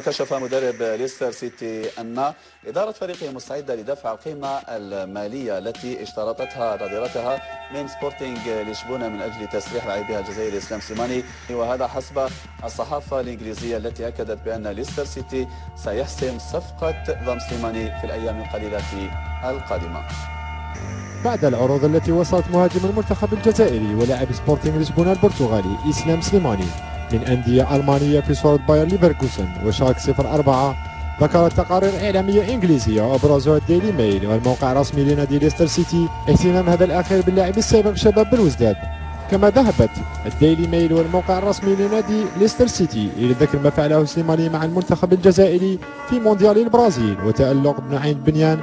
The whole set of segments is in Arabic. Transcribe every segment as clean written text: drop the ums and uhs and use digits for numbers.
كشف مدرب ليستر سيتي أن إدارة فريقه مستعدة لدفع القيمة المالية التي اشترطتها نظيرتها من سبورتينغ لشبونة من أجل تسريح لاعبها الجزائري إسلام سليماني، وهذا حسب الصحافة الإنجليزية التي أكدت بأن ليستر سيتي سيحسم صفقة ضم سليماني في الأيام القليلة القادمة. بعد العروض التي وصلت مهاجم المنتخب الجزائري ولاعب سبورتينغ لشبونة البرتغالي إسلام سليماني من أندية ألمانية في صورة باير ليفركوسن وشالك 04، ذكرت تقارير إعلامية إنجليزية أبرزها الديلي ميل والموقع الرسمي لنادي ليستر سيتي اهتمام هذا الأخير باللاعب السابق شباب بلوزداد. كما ذهبت الديلي ميل والموقع الرسمي لنادي ليستر سيتي إلى ذكر ما فعله سليماني مع المنتخب الجزائري في مونديال البرازيل وتألق بن عين بنيان.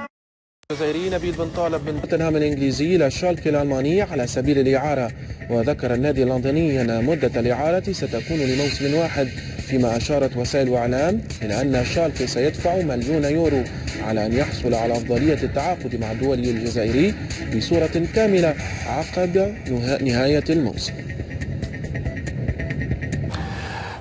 الجزائري نبيل بن طالب من توتنهام الإنجليزي إلى شالكي الألماني على سبيل الإعارة، وذكر النادي اللندني أن مدة الإعارة ستكون لموسم واحد، فيما أشارت وسائل إعلام إلى أن شالكي سيدفع مليون يورو على أن يحصل على أفضلية التعاقد مع الدولي الجزائري بصورة كاملة عقب نهاية الموسم.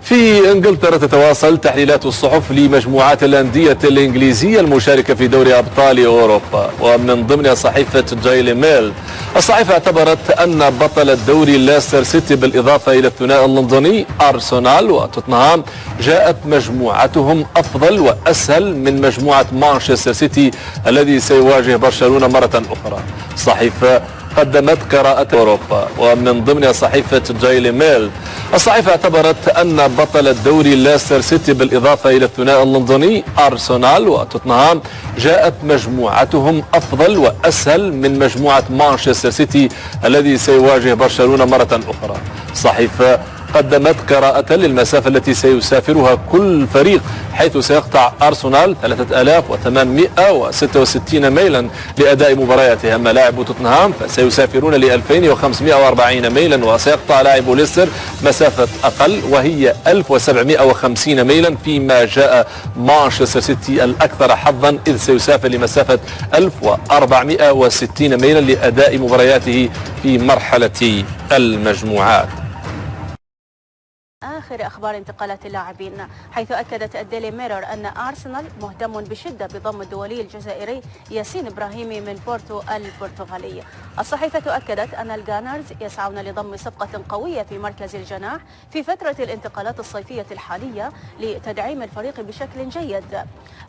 في انجلترا تتواصل تحليلات الصحف لمجموعات الأندية الإنجليزية المشاركة في دوري أبطال أوروبا، ومن ضمن صحيفة ديلي ميل الصحيفة اعتبرت أن بطل الدوري ليستر سيتي بالإضافة إلى الثنائي اللندني أرسنال وتوتنهام جاءت مجموعتهم أفضل وأسهل من مجموعة مانشستر سيتي الذي سيواجه برشلونة مرة أخرى. الصحيفة قدمت قراءة أوروبا، ومن ضمن صحيفة ديلي ميل الصحيفة اعتبرت أن بطل الدوري ليستر سيتي بالإضافة إلى الثنائي اللندني أرسنال وتوتنهام جاءت مجموعتهم أفضل وأسهل من مجموعة مانشستر سيتي الذي سيواجه برشلونة مرة أخرى. الصحيفة قدمت قراءة للمسافة التي سيسافرها كل فريق، حيث سيقطع أرسنال 3866 ميلا لأداء مبارياته، أما لاعب توتنهام فسيسافرون ل 2540 ميلا، وسيقطع لاعب ليستر مسافة أقل وهي 1750 ميلا، فيما جاء مانشستر سيتي الأكثر حظا إذ سيسافر لمسافة 1460 ميلا لأداء مبارياته في مرحلة المجموعات. آخر أخبار انتقالات اللاعبين، حيث أكدت الديلي ميرور أن أرسنال مهتم بشدة بضم الدولي الجزائري ياسين إبراهيمي من بورتو البرتغالي. الصحيفة أكدت أن الجانرز يسعون لضم صفقة قوية في مركز الجناح في فترة الانتقالات الصيفية الحالية لتدعيم الفريق بشكل جيد.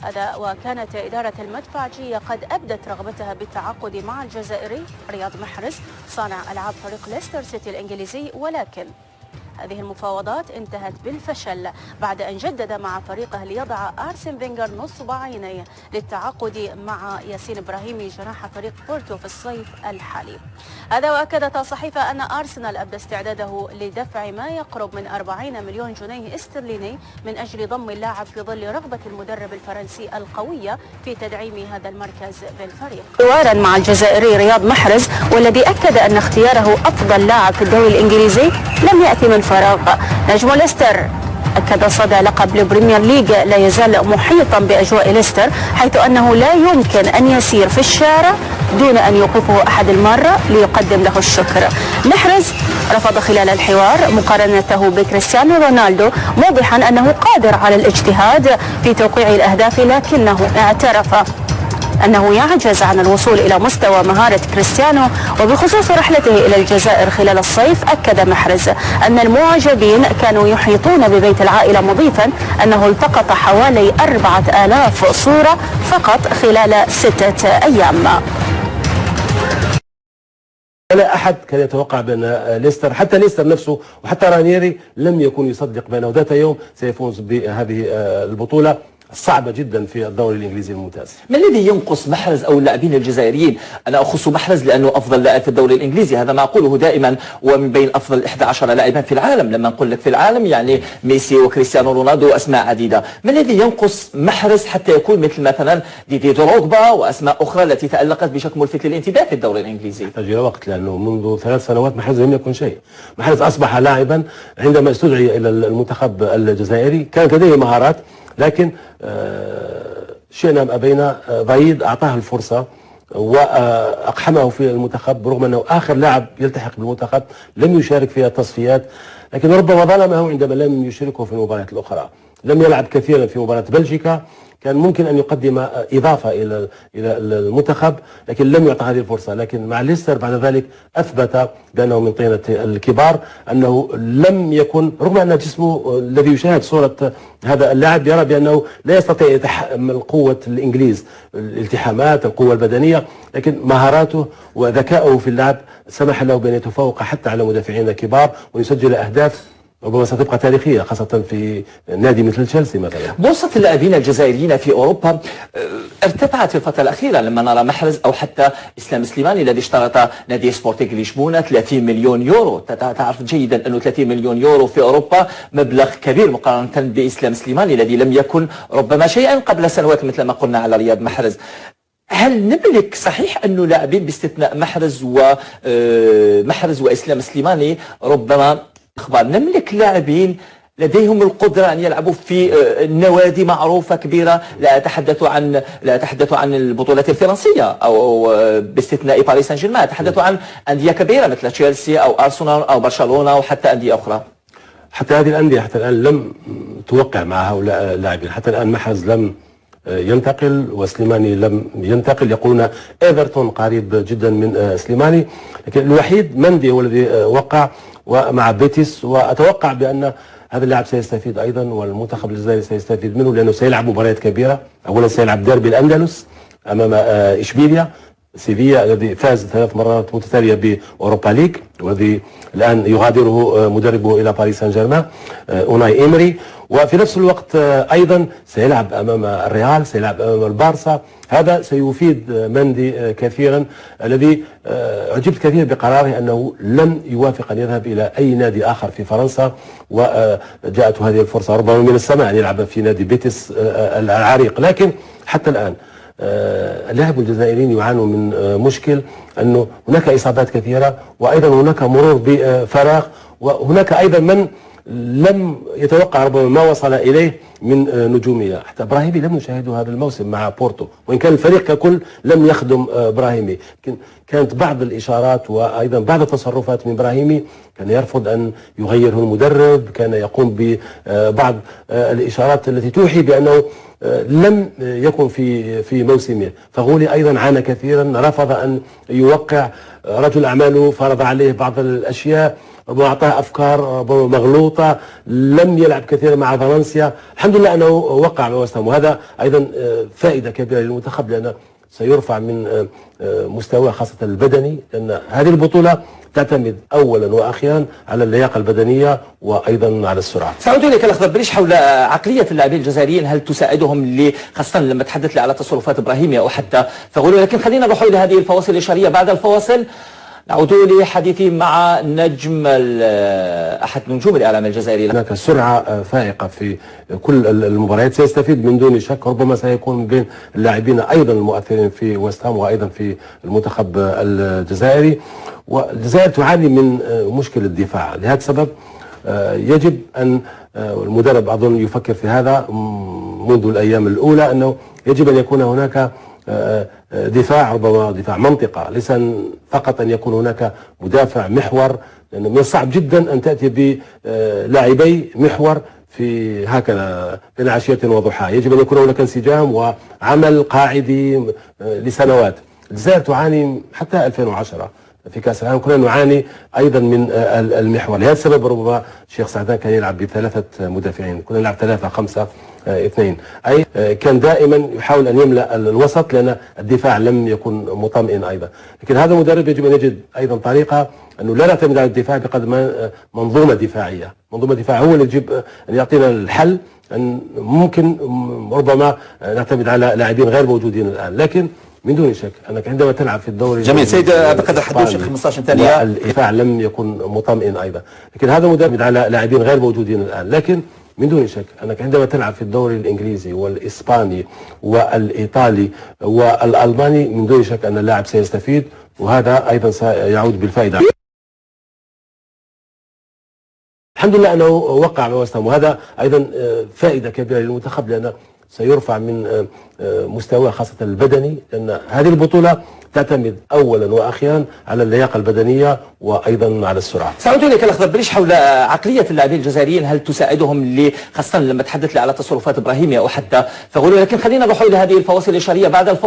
هذا وكانت إدارة المدفعجية قد أبدت رغبتها بالتعاقد مع الجزائري رياض محرز صانع ألعاب فريق ليستر سيتي الإنجليزي، ولكن هذه المفاوضات انتهت بالفشل بعد أن جدد مع فريقه ليضع أرسن فينغر نصب عينيه للتعاقد مع ياسين إبراهيمي جناح فريق بورتو في الصيف الحالي. هذا وأكدت الصحيفة أن أرسنال أبدى استعداده لدفع ما يقرب من 40 مليون جنيه استرليني من أجل ضم اللاعب في ظل رغبة المدرب الفرنسي القوية في تدعيم هذا المركز بالفريق. حوارا مع الجزائري رياض محرز، والذي أكد أن اختياره أفضل لاعب في الدوري الإنجليزي لم يأتي من فراغ. نجم ليستر أكد صدى لقب البريمير ليج لا يزال محيطا بأجواء ليستر، حيث أنه لا يمكن أن يسير في الشارع دون أن يوقفه أحد المارة ليقدم له الشكر. محرز رفض خلال الحوار مقارنته بكريستيانو رونالدو، موضحا أنه قادر على الاجتهاد في توقيع الأهداف، لكنه اعترف أنه يعجز عن الوصول إلى مستوى مهارة كريستيانو. وبخصوص رحلته إلى الجزائر خلال الصيف، أكد محرز أن المعجبين كانوا يحيطون ببيت العائلة، مضيفا أنه التقط حوالي 4000 صورة فقط خلال 6 أيام. لا أحد كان يتوقع بأن ليستر، حتى ليستر نفسه وحتى رانيري لم يكن يصدق بأنه ذات يوم سيفوز بهذه البطولة صعبة جدا في الدوري الإنجليزي الممتاز. ما الذي ينقص محرز أو اللاعبين الجزائريين؟ أنا أخص محرز لأنه أفضل لاعب في الدوري الإنجليزي، هذا ما أقوله دائما، ومن بين أفضل 11 لاعبا في العالم. لما نقول لك في العالم يعني ميسي وكريستيانو رونالدو وأسماء عديدة. ما الذي ينقص محرز حتى يكون مثل مثلا ديدي دروغبا وأسماء أخرى التي تألقت بشكل ملفت للانتباه في الدوري الإنجليزي؟ يحتاج إلى وقت، لأنه منذ 3 سنوات محرز لم يكن شيء. محرز أصبح لاعبا عندما استدعي إلى المنتخب الجزائري كانت لديه مهارات، لكن شئنا أم أبينا ضيد أعطاه الفرصة وأقحمه في المنتخب، رغم أنه آخر لاعب يلتحق بالمنتخب لم يشارك في التصفيات، لكن ربما ظلمه عندما لم يشاركه في المباريات الأخرى. لم يلعب كثيرا في مباراة بلجيكا، كان ممكن أن يقدم إضافة إلى المنتخب، لكن لم يعطى هذه الفرصة. لكن مع ليستر بعد ذلك أثبت بأنه من طينة الكبار، أنه لم يكن، رغم أن جسمه الذي يشاهد صورة هذا اللاعب يرى بأنه لا يستطيع يتحمل قوة الإنجليز، الالتحامات، القوة البدنية، لكن مهاراته وذكاؤه في اللعب سمح له بأن يتفوق حتى على مدافعين كبار ويسجل أهداف ربما ستبقى تاريخية، خاصة في نادي مثل تشيلسي مثلا. بورصة اللاعبين الجزائريين في أوروبا ارتفعت في الفترة الأخيرة لما نرى محرز أو حتى إسلام سليماني الذي اشترط نادي سبورتينغ لشبونة 30 مليون يورو. تعرف جيدا أنه 30 مليون يورو في أوروبا مبلغ كبير مقارنة بإسلام سليماني الذي لم يكن ربما شيئا قبل سنوات مثل ما قلنا على رياض محرز. هل نملك صحيح أنه لاعبين باستثناء محرز وإسلام سليماني ربما اخبار نملك لاعبين لديهم القدره ان يلعبوا في نوادي معروفه كبيره؟ لا اتحدث عن البطولات الفرنسيه او باستثناء باريس سان جيرمان، اتحدث عن انديه كبيره مثل تشيلسي او ارسنال او برشلونه وحتى انديه اخرى. حتى هذه الانديه حتى الان لم توقع مع هؤلاء اللاعبين، حتى الان محرز لم ينتقل وسليماني لم ينتقل. يقولون ايفرتون قريب جدا من سليماني، لكن الوحيد مندي هو الذي وقع ومع بيتيس، وأتوقع بأن هذا اللاعب سيستفيد أيضا والمنتخب الجزائري سيستفيد منه، لأنه سيلعب مباريات كبيرة. أولا سيلعب ديربي الأندلس أمام إشبيليا، سيفيا الذي فاز 3 مرات متتالية بأوروبا ليج، والذي الآن يغادره مدربه إلى باريس سان جيرمان أوناي إيمري. وفي نفس الوقت أيضا سيلعب أمام الريال، سيلعب أمام البارسا. هذا سيفيد مندي كثيرا، الذي عجبت كثيرا بقراره أنه لم يوافق أن يذهب إلى أي نادي آخر في فرنسا، وجاءته هذه الفرصة ربما من السماء أن يلعب في نادي بيتيس العريق. لكن حتى الآن اللاعبون الجزائريين يعانوا من مشكل، أنه هناك إصابات كثيرة، وأيضا هناك مرور بفراغ، وهناك أيضا من لم يتوقع ربما ما وصل إليه من نجومية. حتى إبراهيمي لم نشاهده هذا الموسم مع بورتو، وإن كان الفريق ككل لم يخدم إبراهيمي. كانت بعض الإشارات وأيضا بعض التصرفات من إبراهيمي، كان يرفض أن يغيره المدرب، كان يقوم ببعض الإشارات التي توحي بأنه لم يكن في موسمه. فغولي أيضا عانى كثيرا، رفض أن يوقع، رجل أعماله فرض عليه بعض الأشياء، وأعطاه أفكار مغلوطة، لم يلعب كثيرا مع فالنسيا. الحمد لله أنه وقع مع وست هام، وهذا أيضا فائدة كبيرة للمنتخب، لأنه سيرفع من مستواه خاصة البدني، لأن هذه البطولة تعتمد أولا وأخيرا على اللياقة البدنية وأيضا على السرعة. سأعود إليك الأخ بريش حول عقلية اللاعبين الجزائريين، هل تساعدهم خاصة لما تحدث لي على تصرفات إبراهيمي أو حتى فغولي؟ لكن خلينا نروح إلى هذه الفواصل الإشارية. بعد الفواصل نعود لحديثي مع نجم أحد نجوم الإعلام الجزائري. هناك سرعة فائقة في كل المباريات، سيستفيد من دون شك، ربما سيكون من بين اللاعبين أيضا المؤثرين في وست هام وأيضا في المنتخب الجزائري. والجزائر تعاني من مشكلة الدفاع، لهذا السبب يجب أن المدرب أظن يفكر في هذا منذ الأيام الأولى، أنه يجب أن يكون هناك دفاع، ربما دفاع منطقة، ليس فقط أن يكون هناك مدافع محور، لأنه من الصعب جدا أن تأتي بلاعبي محور في هكذا بين عشية وضحاها. يجب أن يكون هناك انسجام وعمل قاعدي لسنوات. الجزائر تعاني حتى 2010 في كأس العالم، كنا نعاني أيضا من المحور. لهذا السبب ربما الشيخ سعدان كان يلعب ب3 مدافعين، كنا نلعب 3-5-2، أي كان دائما يحاول أن يملأ الوسط، لأن الدفاع لم يكن مطمئن أيضا. لكن هذا المدرب يجب أن يجد أيضا طريقة أنه لا نعتمد على الدفاع بقدر ما منظومة دفاعية. منظومة دفاع هو اللي يجب أن يعطينا الحل. أن ممكن ربما نعتمد على لاعبين غير موجودين الآن، لكن من دون شك انك عندما تلعب في الدوري جميل سيد بقدر حدوش 15 ثانيه الدفاع لم يكن مطمئن ايضا، لكن هذا مدرب على لاعبين غير موجودين الان. لكن من دون شك انك عندما تلعب في الدوري الانجليزي والاسباني والايطالي والالماني، من دون شك ان اللاعب سيستفيد، وهذا ايضا سيعود بالفائده. الحمد لله انه وقع مع وست هام، وهذا ايضا فائده كبيره للمنتخب، لان سيرفع من مستواه خاصة البدني، لأن هذه البطولة تعتمد أولا وأخيرا على اللياقة البدنية وأيضا على السرعة. سأعود إليك الأخ بريش حول عقلية اللاعبين الجزائريين، هل تساعدهم خاصة لما تحدث لي على تصرفات إبراهيمي أو حتى فغولو، لكن خلينا نروح إلى هذه الفواصل الإشارية بعد الفاصل.